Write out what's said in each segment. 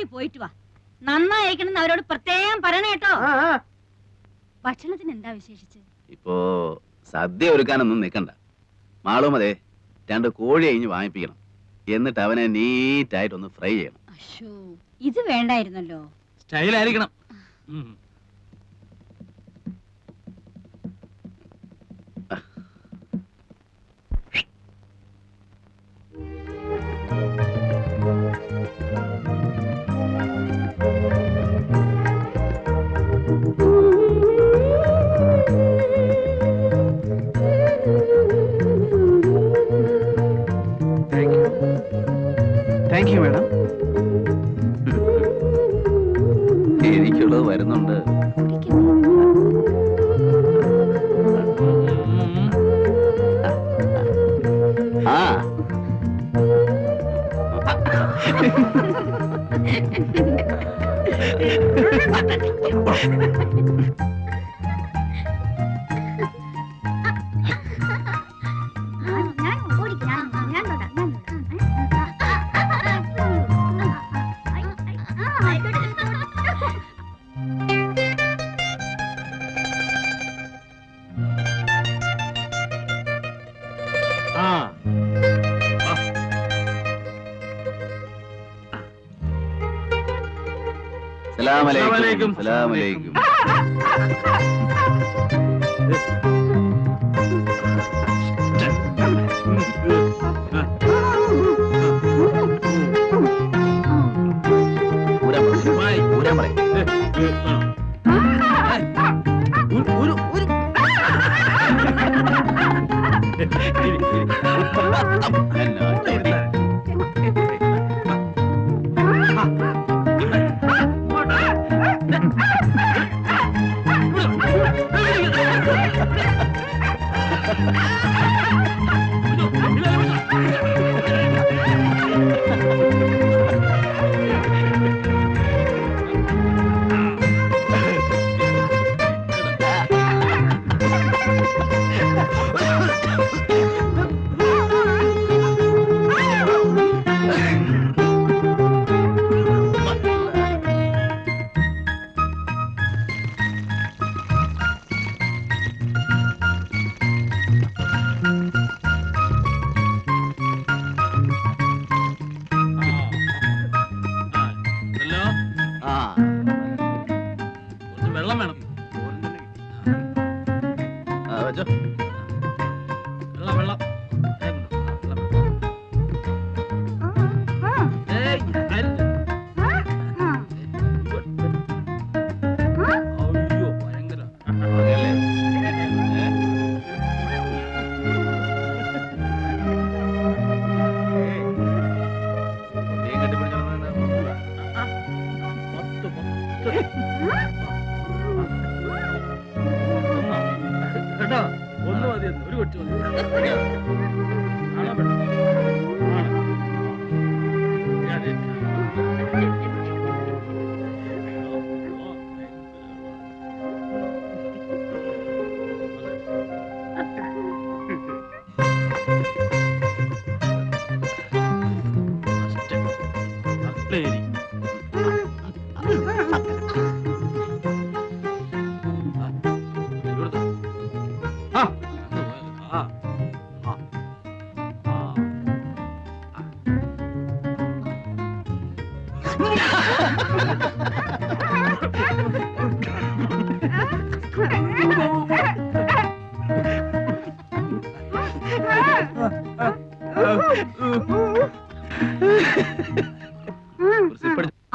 ഓടി പോയിട്ട് വാ. നന്നായിരിക്കണം അവരോട് പ്രത്യേകം പറയണ കേട്ടോ. ഭക്ഷണത്തിന് എന്താ വിശേഷിച്ച്? ഇപ്പോ സദ്യ ഒരുക്കാനൊന്നും നിൽക്കണ്ട. മാളും അതെ 2 കോഴി അഴിഞ്ഞ് വാങ്ങിപ്പിക്കണം. എന്നിട്ട് അവനെ നീറ്റായിട്ടൊന്ന് ഫ്രൈ ചെയ്യണം. അശ്ശോ, ഇത് വേണ്ടായിരുന്നല്ലോ. സ്റ്റൈലായിരിക്കണം. Thank you madam. എനിക്കുള്ളത് വരുന്നുണ്ട്. ആ സലാമലൈക്കും. സലാമലൈക്കും. വെള്ളം വേണം. വെള്ളം വെള്ളം. അയ്യോ ഭയങ്കര. കേട്ടോ, ഒന്ന് മതി, ഒരു കൊച്ചു മതി.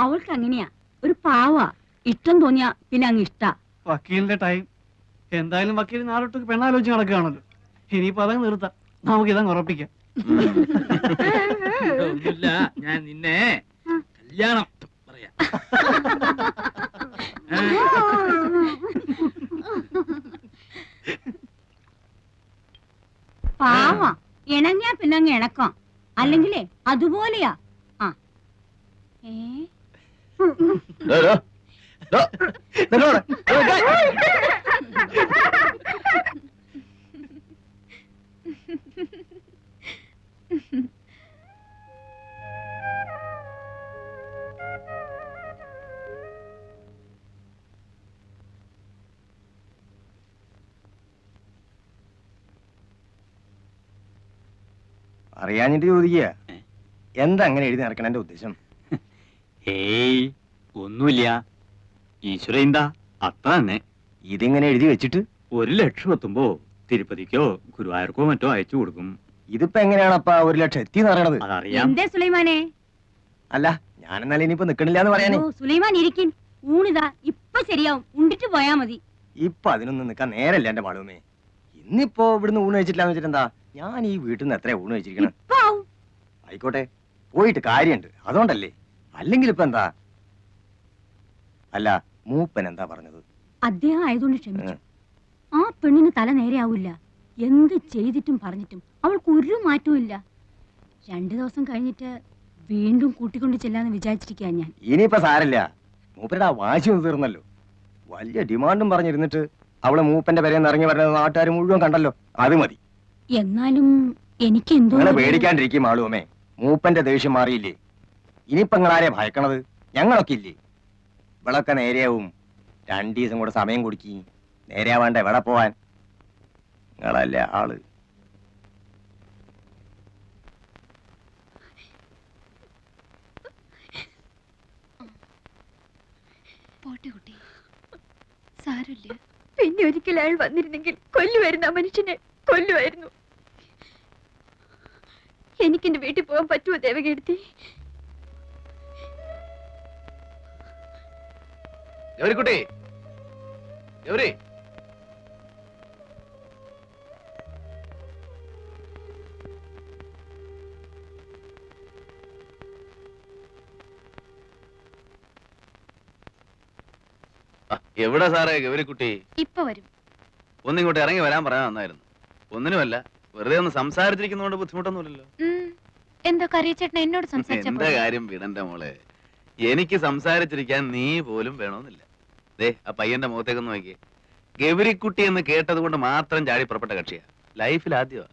അവൾക്ക് അങ്ങനെയാ, ഒരു പാവാ. ഇഷ്ടം തോന്നിയാ പിന്നെ അങ്ങ് ഇഷ്ടാ. വക്കീലിന്റെ ടൈം എന്തായാലും വക്കീൽ നാളൊട്ട് പെണ്ണാലോചിച്ച് നടക്കുകയാണല്ലോ. ഇനിയിപ്പോ അതങ്ങ് നിർത്താം, നമുക്ക് ഇതങ്ങ് ഉറപ്പിക്കാം. ഒന്നുമില്ല, ഞാൻ നിന്നെ കല്യാണം പറയാം. പാവാ, ഇണങ്ങിയാ പിന്നെ അങ്ങ് ഇണക്കാം. അല്ലെങ്കിലേ അതുപോലെയാ. ആ അറിയാഞ്ഞിട്ട് ചോദിക്കുക. എന്താ അങ്ങനെ എഴുതി നടക്കണ എന്റെ ഉദ്ദേശം? ഏയ് ഒന്നുമില്ല. ഈശ്വര എന്താ അത്ര തന്നെ. ഇതിങ്ങനെ എഴുതി വെച്ചിട്ട് 1,00,000 എത്തുമ്പോ തിരുപ്പതിക്കോ ഗുരുവായൂർക്കോ മറ്റോ അയച്ചു കൊടുക്കും. ഇതിപ്പോ എങ്ങനെയാണപ്പാ 1,00,000 എത്തിന്ന് പറയണത്? അതറിയാം. എന്തേ സുലൈമാനെ? അല്ല, ഞാനെന്നാലും ഇനിയിപ്പോ നിക്കണില്ല എന്ന് പറയാനേ. ഓ, സുലൈമാൻ ഇരിക്കിൻ. ഊണിതാ ഇപ്പൊ ശരിയാവും. ഉണ്ടിട്ട് പോയാ മതി. ഇപ്പൊ അതിനൊന്നും നിക്കാൻ നേരല്ല എന്റെ മാളുമേ. ഇന്നിപ്പോ ഇവിടുന്ന് ഊണ് കഴിച്ചിട്ടില്ലാന്ന് വെച്ചിട്ട് എന്താ? ഞാൻ ഈ വീട്ടിൽ നിന്ന് എത്രയാ ഊണ് കഴിച്ചിരിക്കണം? ഇപ്പൊ ആവും. ആയിക്കോട്ടെ, പോയിട്ട് കാര്യമുണ്ട്, അതുകൊണ്ടല്ലേ. അല്ലെങ്കിൽ ഇപ്പൊ എന്താ? അല്ല, മൂപ്പൻ എന്താ പറഞ്ഞത്? അദ്ദേഹം ആയതുകൊണ്ട് ക്ഷമിച്ചു. ആ പെണ്ണിന് തല നേരെയാവില്ല. എന്ത് ചെയ്തിട്ടും പറഞ്ഞിട്ടും അവൾക്ക് ഒരു മാറ്റവും ഇല്ല. 2 ദിവസം കഴിഞ്ഞിട്ട് വീണ്ടും കൂട്ടിക്കൊണ്ട് ചെല്ലാന്ന് വിചാരിച്ചിരിക്കാ ഞാൻ. ഇനിയിപ്പോ സാരല്ല, മൂപ്പരുടെ ആ വാശി ഒന്ന് തീർന്നല്ലോ. വലിയ ഡിമാൻഡും പറഞ്ഞിരുന്നിട്ട് അവള് മൂപ്പന്റെ പേരെന്ന് ഇറങ്ങി വരുന്നത് നാട്ടുകാർ മുഴുവൻ കണ്ടല്ലോ. അത് മതി. എന്നാലും എനിക്ക് എന്തോ നിങ്ങളെ പേടിക്കാണ്ടിരിക്കും ആളുമേ. മൂപ്പന്റെ ദേഷ്യം മാറിയില്ലേ? ഇനിയിപ്പോ നിങ്ങളാരെ ഭയക്കണത്? ഞങ്ങളൊക്കെ ഇല്ലേ? ഇവളൊക്കെ നേരെയാവും. 2 ദിവസം കൂടെ സമയം കൊടുക്കി. നേരെയാവാണ്ട എവിടെ പോവാൻ? നിങ്ങളല്ലേ ആള്. പോട്ടെ കുട്ടി, സാരമില്ല. പിന്നെ ഒരിക്കൽ അയാൾ വന്നിരുന്നെങ്കിൽ കൊല്ലുമായിരുന്നു. ആ മനുഷ്യനെ കൊല്ലുമായിരുന്നു. എനിക്കെന്റെ വീട്ടിൽ പോകാൻ പറ്റുമോ ദേവകീർത്തി? ഗൗരിക്കുട്ടി, ഗൗരി, എവിടെ സാറേ ഗൗരിക്കുട്ടി? ഇപ്പൊ വരും. ഒന്നിങ്ങോട്ട് ഇറങ്ങി വരാൻ പറയാൻ നന്നായിരുന്നു. ഒന്നിനുമല്ല, വെറുതെ ഒന്ന് സംസാരിച്ചിരിക്കുന്നതുകൊണ്ട് ബുദ്ധിമുട്ടൊന്നുമില്ലല്ലോ. എന്താ കറിയച്ചേട്ടൻ എന്നോട് സംസാരിച്ച എന്റെ കാര്യം വിടണ്ട മോളെ. എനിക്ക് സംസാരിച്ചിരിക്കാൻ നീ പോലും വേണമെന്നില്ല. ദേ, ആ പയ്യന്റെ മുഖത്തേക്കൊന്ന് നോക്കിയേ. ഗൗരിക്കുട്ടി എന്ന് കേട്ടത് കൊണ്ട് മാത്രം ചാടി പുറപ്പെട്ട കക്ഷിയാ. ലൈഫിൽ ആദ്യമാ.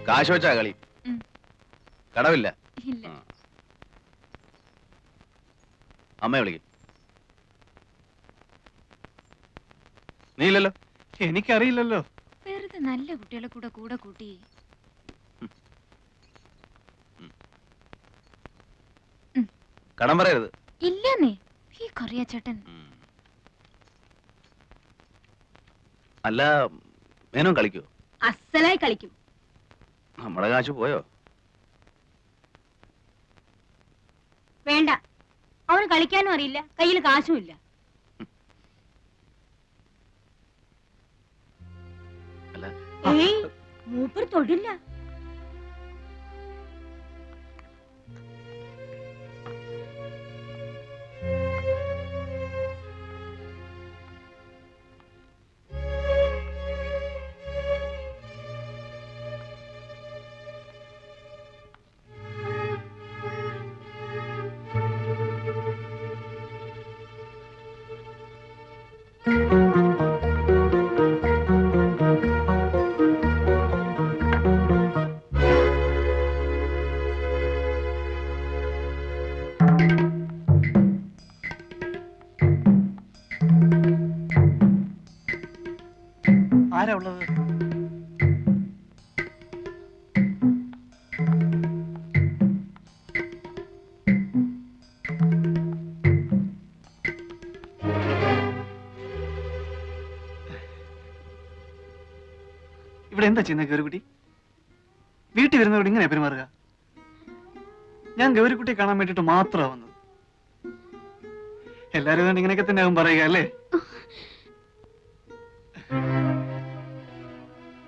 കാശ് വെച്ചാ കളി. കടവില്ല. ഇല്ല. അമ്മയെ വിളിക്കും. നീ ഇല്ലല്ലോ. എനിക്കറിയില്ലല്ലോ. വെറുതെ നല്ല കുട്ടികളെ കൂടെ കൂടെ കൂട്ടി. കടം പറയരുത്. ഇല്ലെന്നേ ഈ കറിയച്ചേട്ടൻ. അല്ല, മേനോൻ കളിക്കോ? അസലായി കളിക്കും. നമ്മുടെ കാശ് പോയോ? വേണ്ട, അവന് കളിക്കാനും അറിയില്ല, കയ്യിൽ കാശും ഇല്ല. അല്ല, ഏയ്, മൂപ്പർ തൊടില്ല. ആരാ ഉള്ളത്? ഇവിടെ എന്താ ചെയ്യുന്ന ഗൗരിക്കുട്ടി? വീട്ടിൽ വരുന്നവരോട് ഇങ്ങനെ പെരുമാറുക? ഞാൻ ഗൗരിക്കുട്ടിയെ കാണാൻ വേണ്ടിട്ട് മാത്രമാണ് വന്നത്. എല്ലാരും അതുകൊണ്ട് ഇങ്ങനെയൊക്കെ തന്നെ ആകും പറയുക അല്ലേ?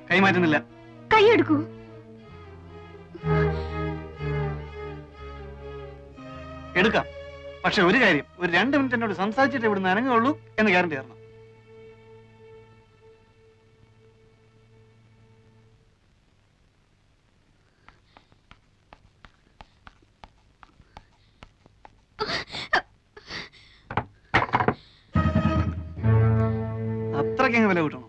കൈമാറ്റുന്നില്ല. കൈയെടുക്കൂ. എടുക്കാം. പക്ഷെ ഒരു കാര്യം, ഒരു 2 മിനിറ്റ് എന്നോട് സംസാരിച്ചിട്ട് ഇവിടുന്ന് അനങ്ങുള്ളൂ എന്ന് ഗ്യാരണ്ടി തരണം. അത്രയ്ക്കങ്ങ് വില കൂട്ടണം.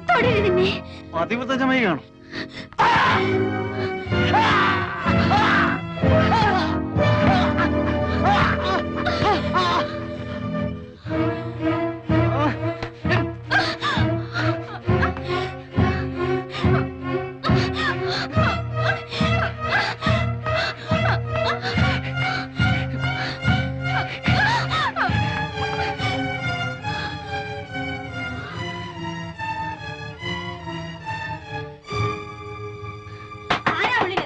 തൊടരുതെന്നെ. പതിവ്രതമായി കാണും.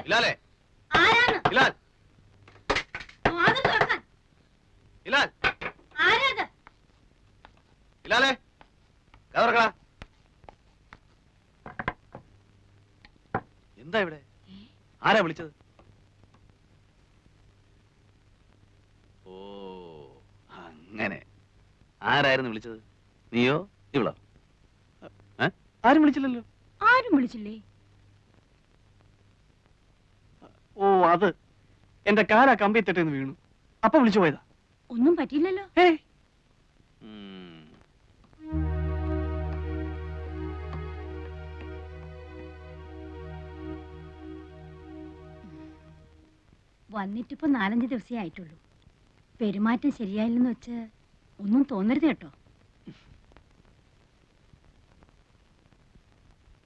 ബിലാലെ, ആരാണ്? ബിലാൽ, വാതിൽ തുറക്കാൻ. ബിലാൽ, ആരാത്? ബിലാലെ, കതക് തുറക്കടാ. എന്താ ഇവിടെ? ആരാ വിളിച്ചത്? ഓ, അങ്ങനെ. ആരായിരുന്നു വിളിച്ചത്? നീയോ ഇവളോ? ആരും വിളിച്ചില്ലല്ലോ. ആരും വിളിച്ചില്ലേ? ഓ, അത് എന്റെ കാലാ കമ്പി തെറ്റെന്ന് വീണു. അപ്പൊ വിളിച്ചു പോയതാ. ഒന്നും പറ്റിയില്ലല്ലോ. ഏയ്, ഉം. വന്നിട്ടിപ്പോ 4-5 ദിവസമേ ആയിട്ടുള്ളൂ. പെരുമാറ്റം ശരിയായില്ലെന്ന് വെച്ച് ഒന്നും തോന്നരുത് കേട്ടോ.